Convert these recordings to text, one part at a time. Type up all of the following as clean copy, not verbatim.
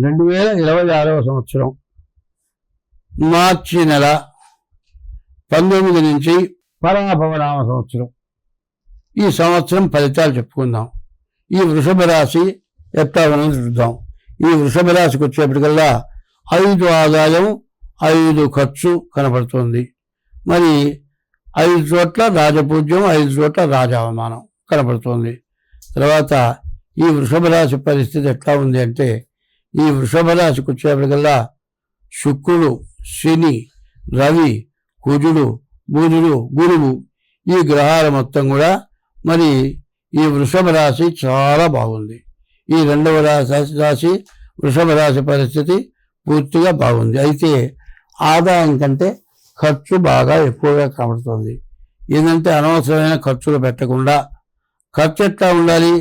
2026వ సంవత్సరం మార్చి నెల 19 నుంచి పరాభవనామ సంవత్సరం. ఈ సంవత్సరం ఫలితాలు చెప్పుకుందాం. ఈ వృషభ రాశి ఎట్లా ఉన్నది చూద్దాం. ఈ వృషభ రాశికి వచ్చేప్పటికల్లా 5 ఆదాయం 5 ఖర్చు కనపడుతుంది. మరి 5 చోట్ల రాజపూజ్యం 5 చోట్ల రాజావమానం కనపడుతుంది. తర్వాత ఈ వృషభ రాశి పరిస్థితి ఎట్లా ఉంది అంటే, ఈ వృషభ రాశికి వచ్చేప్పటికల్లా శుక్రుడు, శని, రవి, కుజుడు, బుధుడు, గురువు ఈ గ్రహాల మొత్తం కూడా మరి ఈ వృషభ రాశి చాలా బాగుంది. ఈ 2వ రాశి వృషభ రాశి పరిస్థితి పూర్తిగా బాగుంది. అయితే ఆదాయం కంటే ఖర్చు బాగా ఎక్కువగా కనబడుతుంది. ఏంటంటే అనవసరమైన ఖర్చులు పెట్టకుండా, ఖర్చు ఎట్లా ఉండాలి,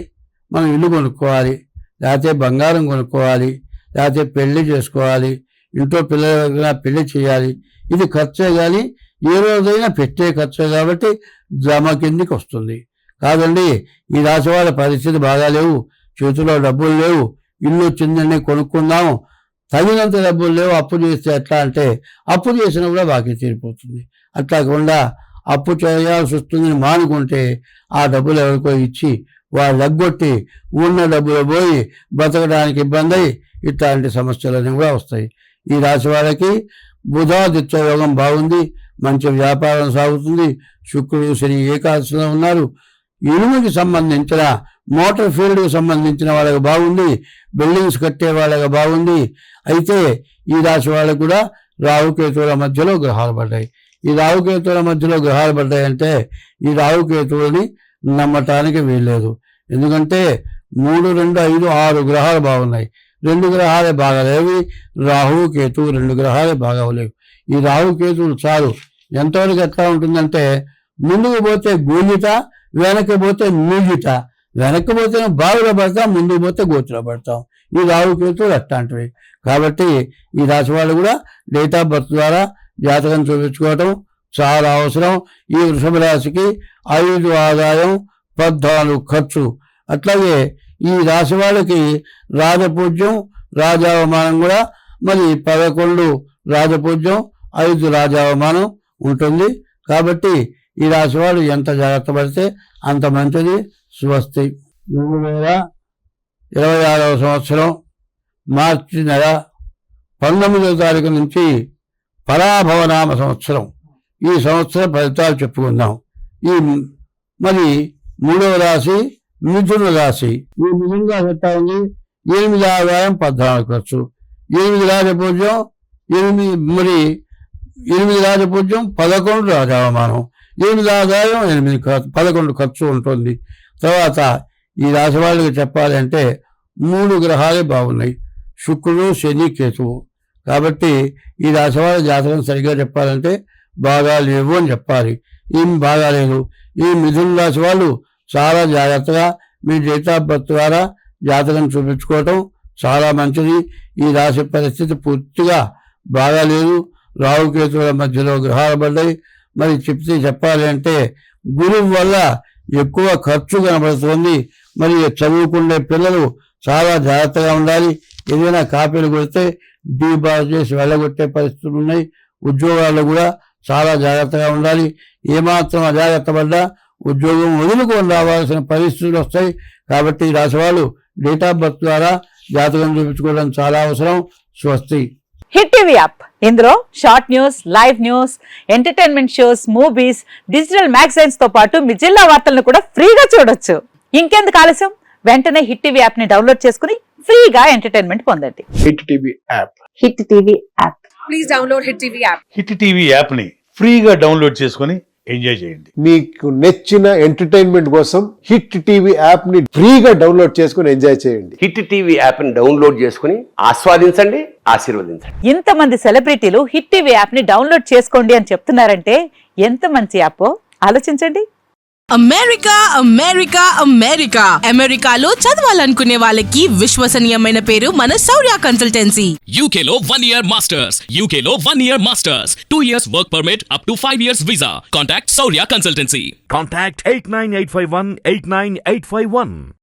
మనం ఇల్లు కొనుక్కోవాలి, లేకపోతే బంగారం కొనుక్కోవాలి, లేకపోతే పెళ్లి చేసుకోవాలి, ఇంట్లో పిల్లల పెళ్లి చేయాలి. ఇది ఖర్చే కానీ ఏ రోజైనా పెట్టే ఖర్చే కాబట్టి జమ కిందికి వస్తుంది కాదండి. ఈ రాశి వాళ్ళ పరిస్థితి బాగాలేవు, చేతిలో డబ్బులు లేవు, ఇల్లు వచ్చిందని కొనుక్కుందాము, తగినంత డబ్బులు లేవు, అప్పు చేస్తే ఎట్లా అంటే అప్పు చేసినా కూడా బాకీ తీరిపోతుంది. అట్లా కాకుండా అప్పు చేయాల్సి వస్తుందని మానుకుంటే ఆ డబ్బులు ఎవరికో ఇచ్చి వాళ్ళు ఎగ్గొట్టి ఉన్న డబ్బులు పోయి బతకడానికి ఇబ్బంది అయ్యి ఇట్లాంటి సమస్యలన్నీ కూడా వస్తాయి. ఈ రాశి వాళ్ళకి బుధాదిత్య యోగం బాగుంది, మంచి వ్యాపారం సాగుతుంది. శుక్రుడు, శని ఏకాదశిలో ఉన్నారు. ఇనుముకి సంబంధించిన మోటార్ ఫీల్డ్కి సంబంధించిన వాళ్ళకి బాగుంది, బిల్డింగ్స్ కట్టే వాళ్ళకి బాగుంది. అయితే ఈ రాశి వాళ్ళకు కూడా రాహుకేతువుల మధ్యలో గ్రహాలు పడ్డాయి. ఈ రాహుకేతువుల మధ్యలో గ్రహాలు పడ్డాయంటే ఈ రాహుకేతువుని నమ్మటానికి వీల్లేదు. ఎందుకంటే 3, 2, 5, 6 గ్రహాలు బాగున్నాయి, 2 గ్రహాలే బాగాలేవి. రాహుకేతువు 2 గ్రహాలే బాగాలేవు. ఈ రాహుకేతువులు చాలు. ఎంతవరకు ఎట్లా ఉంటుందంటే, ముందుకు పోతే గూలిత, వెనక్కి పోతే మూగిట. వెనక్కి పోతే బావిలో పడతాం, ముందుకు పోతే గోతులో పడతాం. ఈ రాహుకేతువులు అట్లాంటివి. కాబట్టి ఈ రాశి వాళ్ళు కూడా డేట్ ఆఫ్ బర్త్ ద్వారా జాతకం చూపించుకోవటం చాలా అవసరం. ఈ వృషభ రాశికి 5 ఆదాయం 14 ఖర్చు. అట్లాగే ఈ రాశి వాళ్ళకి రాజపూజ్యం రాజావమానం కూడా మరి 11 రాజపూజ్యం 5 రాజావమానం ఉంటుంది. కాబట్టి ఈ రాశి వాళ్ళు ఎంత జాగ్రత్త పడితే అంత మంచిది. స్వస్తి. 2026వ సంవత్సరం మార్చి నెల 19వ తారీఖు నుంచి పరాభవనామ సంవత్సరం. ఈ సంవత్సరం ఫలితాలు చెప్పుకుందాం. ఈ మరి 3వ రాశి మిథున రాశి. ఈ మిథున రాశి ఎట్లా ఉంది? 8 ఆదాయం 14 ఖర్చు, 8 రాజపూజ్యం 8 రాజపూజ్యం 11 రాజావమానం, 8 ఆదాయం 11 ఖర్చు ఉంటుంది. తర్వాత ఈ రాశి వాళ్ళకి చెప్పాలి అంటే 3 గ్రహాలే బాగున్నాయి, శుక్రుడు, శని, కేతువు. కాబట్టి ఈ రాశి వాళ్ళ జాతకం సరిగ్గా చెప్పాలంటే బాగా లేవు అని చెప్పాలి. ఏం బాగాలేదు. ఈ మిథున రాశి వాళ్ళు చాలా జాగ్రత్తగా మీ డేట్ ఆఫ్ బర్త్ ద్వారా జాతకం చూపించుకోవటం చాలా మంచిది. ఈ రాశి పరిస్థితి పూర్తిగా బాగాలేదు. రాహుకేతువుల మధ్యలో గ్రహాలు పడ్డాయి. మరి చెప్పాలి అంటే గురువు వల్ల ఎక్కువ ఖర్చు కనబడుతుంది. మరి చదువుకునే పిల్లలు చాలా జాగ్రత్తగా ఉండాలి. ఏదైనా కాపీలు కొడితే డీబార్ చేసి వెళ్ళగొట్టే పరిస్థితులు ఉన్నాయి. ఉద్యోగాల్లో కూడా చాలా జాగ్రత్తగా ఉండాలి. ఏమాత్రం అజాగ్రత్త పడ్డా ఉద్యోగం వదులుకొని రావాల్సిన పరిస్థితులు వస్తాయి. కాబట్టి ఈ రాశి వాళ్ళు డేట్ ఆఫ్ బర్త్ ద్వారా జాతకం చూపించుకోవడం చాలా అవసరం. స్వస్తి. హిట్ టీవీ యాప్, ఇందులో short news, live news, entertainment shows, movies, digital magazines తో పాటు మీ జిల్లా వార్తలను కూడా ఫ్రీగా చూడొచ్చు. ఇంకెందుకు ఆలస్యం, వెంటనే హిట్ టీవీ యాప్ ని డౌన్లోడ్ చేసుకుని ఫ్రీగా ఎంటర్టైన్మెంట్ పొందండి. Hit TV app. Hit TV app. Please download hit TV app. Hit TV app ని ఫ్రీగా డౌన్లోడ్ చేసుకుని ఎంజాయ్ చేయండి. మీకు నచ్చిన ఎంటర్టైన్మెంట్ కోసం హిట్ టీవీ యాప్ ని ఫ్రీగా డౌన్లోడ్ చేసుకుని ఎంజాయ్ చేయండి. హిట్ టీవీ యాప్ ని డౌన్లోడ్ చేసుకుని ఆస్వాదించండి, ఆశీర్వదించండి. ఇంతమంది సెలబ్రిటీలు హిట్ టీవీ యాప్ ని డౌన్లోడ్ చేసుకోండి అని చెప్తున్నారంటే ఎంత మంచి యాప్ ఆలోచించండి. అమెరికా అమెరికా అమెరికా అమెరికాలో చదవాలనుకునే వాళ్ళకి విశ్వసనీయమైన పేరు మన శౌర్య కన్సల్టెన్సీ. UK లో 1 year masters, UK లో 1 year masters, 2 years work permit up to 5 years visa. Contact Saurya Consultancy. Contact 89851 89851.